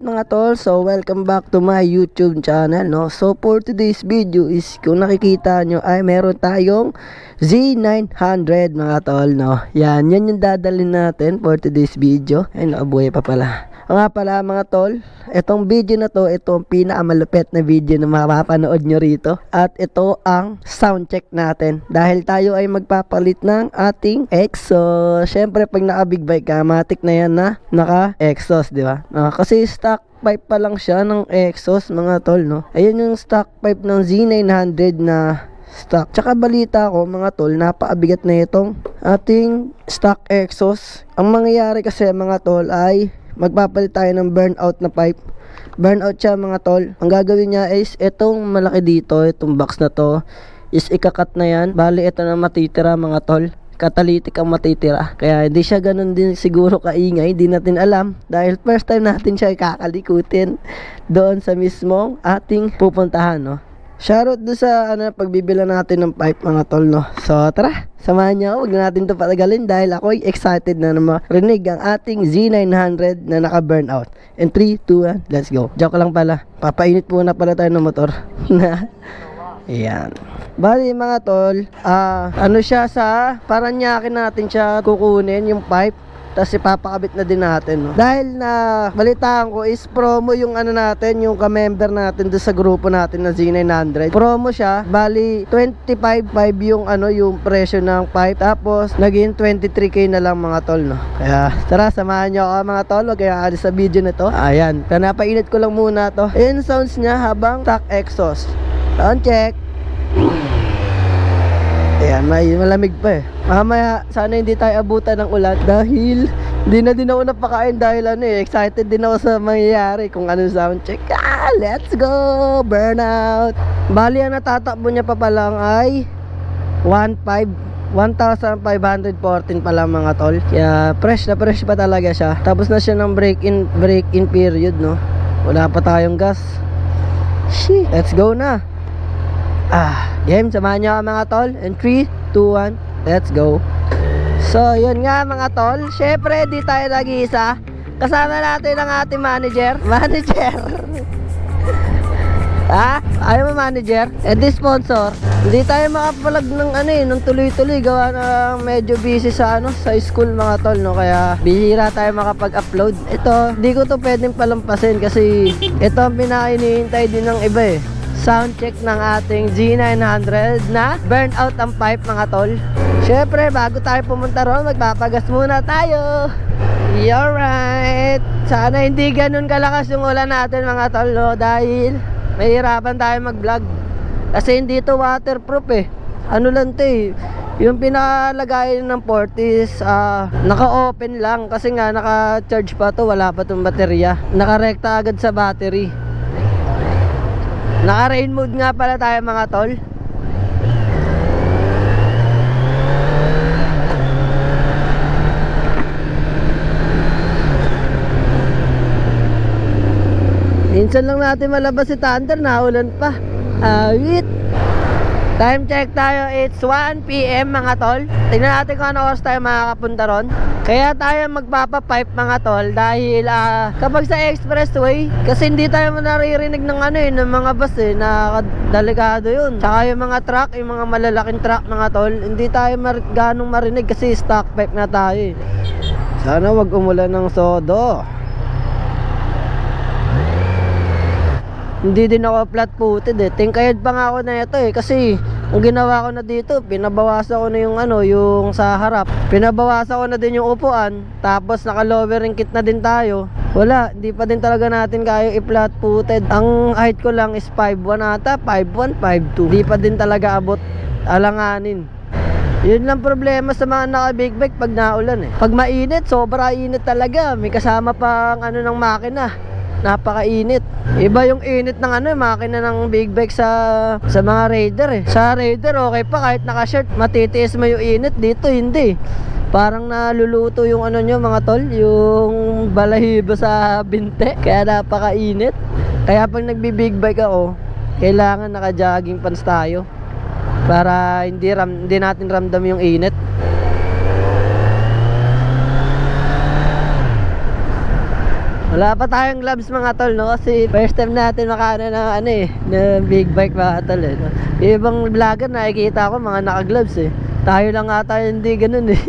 mga tol? So welcome back to my YouTube channel, no? So for today's video is kung nakikita nyo ay meron tayong Z900 mga tol, no? Yan yung dadalhin natin for today's video. Ay nakabuhay pa pala. O nga pala mga tol, itong video na to, itong pinakamalupit na video na mapapanood nyo rito. At ito ang sound check natin. Dahil tayo ay magpapalit ng ating exhaust. Syempre pag naka big bike ka, matik na yan na naka exhaust, di ba? Kasi stock pipe pa lang siya ng exhaust mga tol, no? Ayun yung stock pipe ng Z900 na stock. Tsaka balita ko mga tol, napaabigat na itong ating stock exhaust. Ang mangyayari kasi mga tol ay magpapalit tayo ng burnout na pipe. Burnout siya mga tol. Ang gagawin niya is itong malaki dito, itong box na to is ikakat na yan. Bali ito na matitira mga tol. Catalytic ang matitira. Kaya hindi siya ganun din siguro kaingay. Hindi natin alam. Dahil first time natin siya kakalikutin doon sa mismong ating pupuntahan, no? Shoutout doon sa pagbibila natin ng pipe mga tol, no? So tara, samahan niyo ako. Huwag na natin ito patagalin dahil ako'y excited na marinig ang ating Z900 na naka-burnout. And 3, 2, 1, let's go. Joke lang pala. Papainit muna pala tayo ng motor. Ayan. Bali mga tol, siya sa Paranaque natin siya kukunin yung pipe. Tapos ipapakabit na din natin, no? Dahil na balitaan ko is promo yung natin, yung ka-member natin doon sa grupo natin na Z900. Promo siya. Bali 25.5 yung yung presyo ng pipe. Tapos naging 23k na lang mga tol, no? Kaya tara, samahan niyo ako mga tol. Huwag kayong aalis sa video na to. Ayan. Kaya napainit ko lang muna to. Ayan sounds niya habang stock exhaust. Sound check. Ayan, malamig pa eh. Mamaya, sana hindi tayo abutan ng ulan dahil hindi na din ako napakain dahil excited din ako sa mangyayari kung anong sound check. Let's go! Burnout! Bali, ang natatakbo niya pa palang ay 1,514 pa lang mga tol. Kaya fresh na fresh pa talaga siya. Tapos na siya ng break-in period, no? Wala pa tayong gas. Shit, let's go na! Game, samahan nyo mga tol. And 3, 2, 1, let's go. So, yun nga mga tol. Syempre, di tayo nag-iisa. Kasama natin ang ating manager. Ayaw mo manager? And the sponsor. Hindi tayo makapalag ng ng tuloy-tuloy. Gawa na medyo busy sa sa school mga tol, no? Kaya bihira tayo makapag-upload. Ito, di ko to pwedeng palampasin kasi ito ang pinaka-inihintay din ng iba eh. Sound check ng ating Z900 na burnout ang pipe mga tol. Syempre bago tayo pumunta ron, magpapagas muna tayo. Alright. Sana hindi ganun kalakas yung ulan natin mga tol, no? Dahil mahirapan tayo mag vlog kasi hindi to waterproof eh. Lang to eh, yung pinalagay ng Portis naka-open lang kasi nga naka-charge pa to, wala pa tong baterya. Naka-rekta agad sa battery. Naka-rain mode nga pala tayo mga tol. Minsan lang natin malabas si Thunder, naulan pa. Awit. Time check tayo, it's 1 PM mga tol. Tingnan natin kung ano oras tayo makakapunta ron. Kaya tayo magpapapipe mga tol dahil kapag sa expressway, kasi hindi tayo naririnig ng ng mga bus delikado yun. Tsaka yung mga truck, yung mga malalaking truck mga tol, hindi tayo ganong marinig kasi stock pipe na tayo eh. Sana wag umulan ng sodo. Hindi din ako flat footed eh. Tingkayad pa nga ako na ito eh. Kasi ang ginawa ko na dito, pinabawasan ko na yung sa harap. Pinabawasan ko na din yung upuan. Tapos naka lowering kit na din tayo. Wala, hindi pa din talaga natin kaya i-flat footed. Ang height ko lang is 5'1 ata, 5'1, 5'2. Hindi pa din talaga abot, alanganin. Yun lang problema sa mga naka big bike pag naulan eh. Pag mainit, sobra init talaga. May kasama pang ng makina. Napakainit. Iba yung init ng makina ng big bike sa mga Raider eh. Sa Raider okay pa kahit naka-shirt, matitiis mo yung init. Dito hindi. Parang naluluto yung nyo mga tol, yung balahibo sa binte. Kaya napakainit. Kaya pag nagbi-big bike ako, kailangan naka-jogging pants tayo para hindi natin ramdam yung init. Wala pa tayong gloves mga tol, no? Kasi first time natin makana ng ano eh, ng big bike mga tol eh, no? Yung ibang vlogger nakikita ko mga naka-gloves eh. Tayo lang ata hindi ganun eh.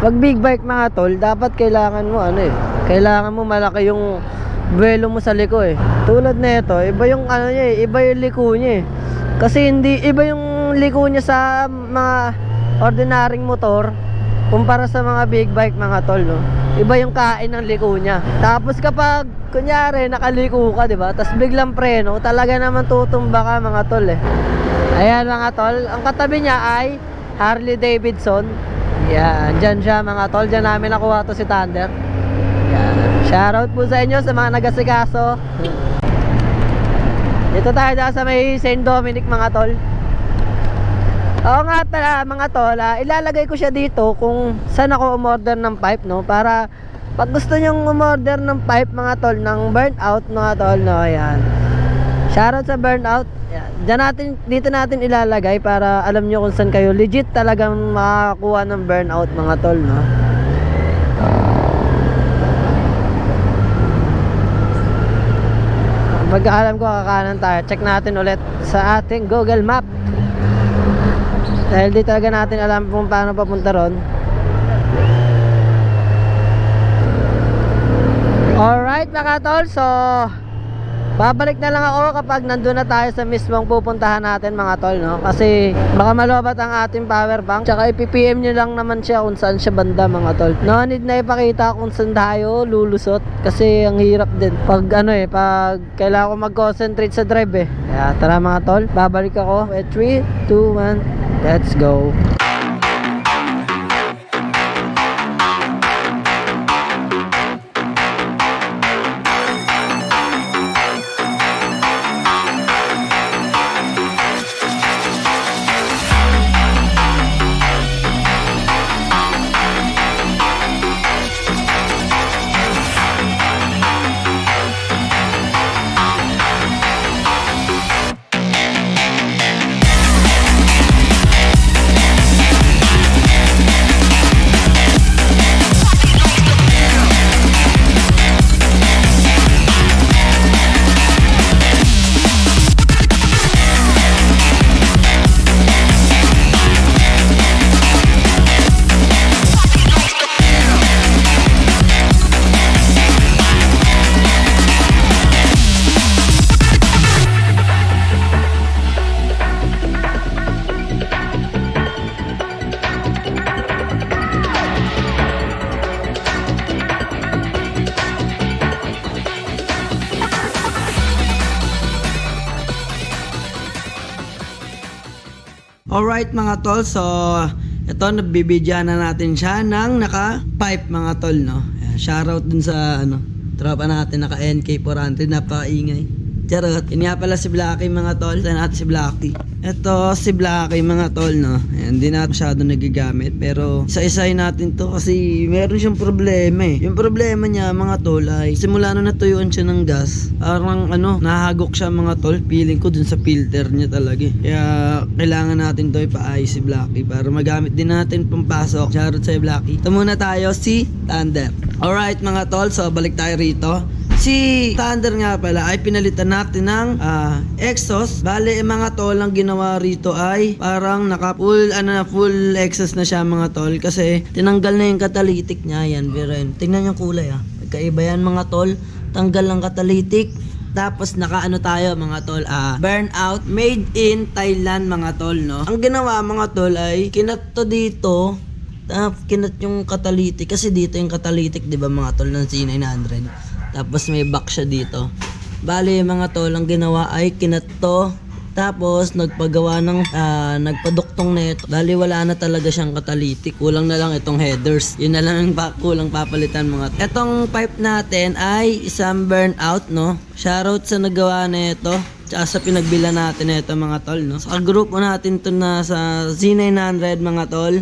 Pag big bike mga tol, dapat kailangan mo ano eh, kailangan mo malaki yung buwelo mo sa liko eh. Tulad na ito, iba yung ano niya eh, iba yung liko niya eh. Kasi hindi, iba yung liko niya sa mga ordinaryong motor kumpara sa mga big bike mga tol, no? Iba yung kain ng liko niya. Tapos kapag kunyari nakaliko ka, 'di ba? Tapos biglang preno, talaga naman tutumba ka mga tol eh. Ayan mga tol, ang katabi niya ay Harley Davidson. Yan, dyan siya mga tol, dyan namin nakuha to si Thunder. Yan. Shoutout po sa inyo sa mga nagasikaso. Dito tayo dyan sa may St. Dominic mga tol. Oo nga pala mga tol, ilalagay ko siya dito kung saan ako umorder ng pipe, no? Para pag gusto nyong umorder ng pipe mga tol, ng burnout mga tol, no? Ayan. Shoutout sa burnout. Ayan. Diyan natin, dito natin ilalagay para alam nyo kung saan kayo legit talagang makakakuha ng burnout mga tol, no? Magkakalam ko kakanan tayo. Check natin ulit sa ating Google Map. Dahil di talaga natin alam kung paano papunta ron. Alright mga tol, so babalik na lang ako kapag nandun na tayo sa mismong pupuntahan natin mga tol, no? Kasi baka malobat ang ating power bank. Tsaka i-PPM nyo lang naman siya kung saan siya banda mga tol. No need na ipakita kung saan tayo lulusot. Kasi ang hirap din pag ano eh, pag kailangan ko mag-concentrate sa drive eh. Kaya tara mga tol, babalik ako. 3, 2, 1, let's go. Alright mga tol, so ito nabibidyan na natin siya ng naka-pipe mga tol, no? Shoutout dun sa ano, tropa natin naka NK400, napakaingay. Charot. Yun nga pala si Blacky mga tol. Ito natin si Blacky. Ito si Blacky mga tol, no? Ayan, hindi natin masyado nagagamit. Pero isa-isahin natin to kasi meron siyang problema eh. Yung problema niya mga tol ay simula na natuyuan siya ng gas, parang ano, nahagok siya mga tol. Feeling ko dun sa filter niya talaga eh. Kaya kailangan natin to ipaayos si Blacky para magamit din natin pampasok. Shoutout sa Blacky. Ito muna tayo si Thunder. Alright mga tol, so balik tayo rito. Si Thunder nga pala ay pinalitan natin ng exhaust. Bale mga tol, ang ginawa rito ay parang naka full exhaust na siya mga tol. Kasi tinanggal na yung catalytic niya. Yan, biren. Tingnan yung kulay Magkaiba yan mga tol. Tanggal ng catalytic. Tapos nakaano tayo mga tol, burnout made in Thailand mga tol, no? Ang ginawa mga tol ay kinat to dito. Kinat yung catalytic kasi dito yung catalytic, 'di ba mga tol, ng C900. Tapos may back siya dito. Bali mga tol, ang ginawa ay kinat to. Tapos nagpagawa ng nagpaduktong na ito. Bali wala na talaga siyang catalytic. Kulang na lang itong headers. Yun na lang ang kulang papalitan mga tol. Itong pipe natin ay isang burnout, no? Shoutout sa nagawa na ito. Tsaka sa pinagbila natin ito mga tol, no? Sa grupo natin to na sa Z900 mga tol.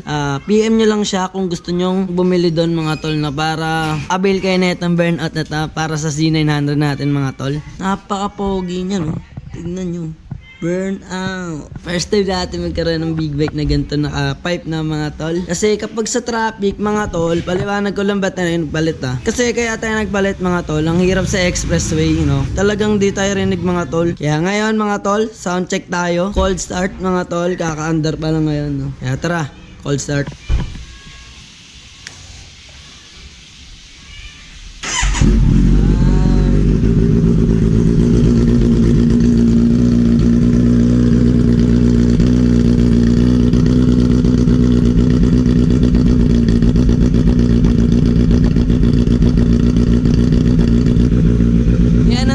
PM nyo lang siya kung gusto nyong bumili doon mga tol, na para avail kayo na itong burnout na ito para sa Z900 natin mga tol. Napaka-pogi niya, no? Tignan nyo. Burn out. First time natin magkaroon ng big bike na ganito naka-pipe na mga tol. Kasi kapag sa traffic mga tol, paliwanag ko lang ba't na nagpalit Kasi kaya tayo nagpalit mga tol, ang hirap sa expressway, Talagang di tayo rinig mga tol. Kaya ngayon mga tol, sound check tayo. Cold start mga tol, kaka-under pa lang ngayon, Kaya tara, cold start.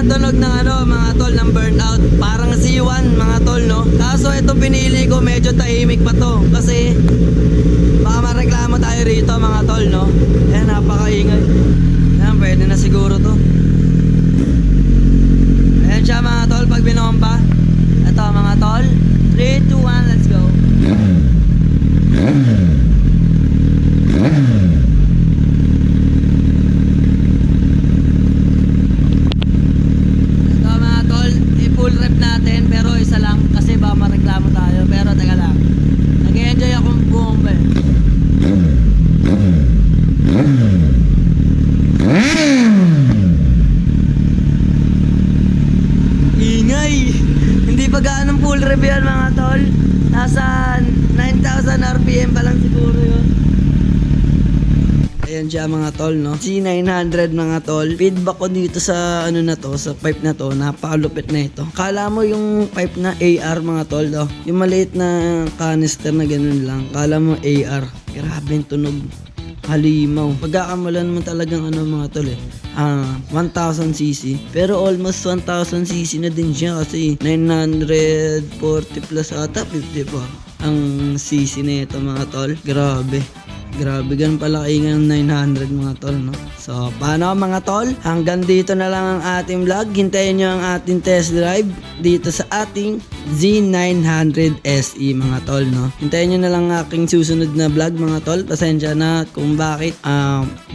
Tunog ng mga tol ng burnout, parang C1 mga tol, kaso ito pinili ko, medyo tahimik pa to kasi baka mareklamo tayo rito mga tol, ayan, napakaingay. Ayan, pwede na siguro to. Ayan siya mga tol pag binomba. Ito mga tol, 3, 2, 1, let's go. Full rep natin pero isa lang kasi baka mareklamo tayo, pero teka lang, nag-enjoy akong bumba ingay, hindi pa gaanong full rep yan mga tol, nasa 9,000 RPM pa lang siguro yun. Ayan siya mga tol, C900 mga tol. Feedback ko dito sa na to, sa pipe na to, napakalupit na ito. Kala mo yung pipe na AR mga tol, yung maliit na canister na ganun lang. Kala mo AR. Grabe yung tunog. Halimaw. Pagkakamalan mo talagang mga tol 1000cc. Pero almost 1000cc na din siya kasi 940 plus ata, 50 pa. Ang cc na ito mga tol. Grabe, ganun pala kaingan ng 900 mga tol, So, paano mga tol? Hanggang dito na lang ang ating vlog. Hintayin nyo ang ating test drive dito sa ating Z900 SE mga tol, Hintayin nyo na lang aking susunod na vlog mga tol. Pasensya na kung bakit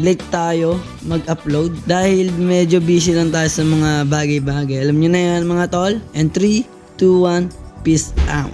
late tayo mag-upload dahil medyo busy lang tayo sa mga bagay-bagay. Alam nyo na yan mga tol. And 3, 2, 1, peace out.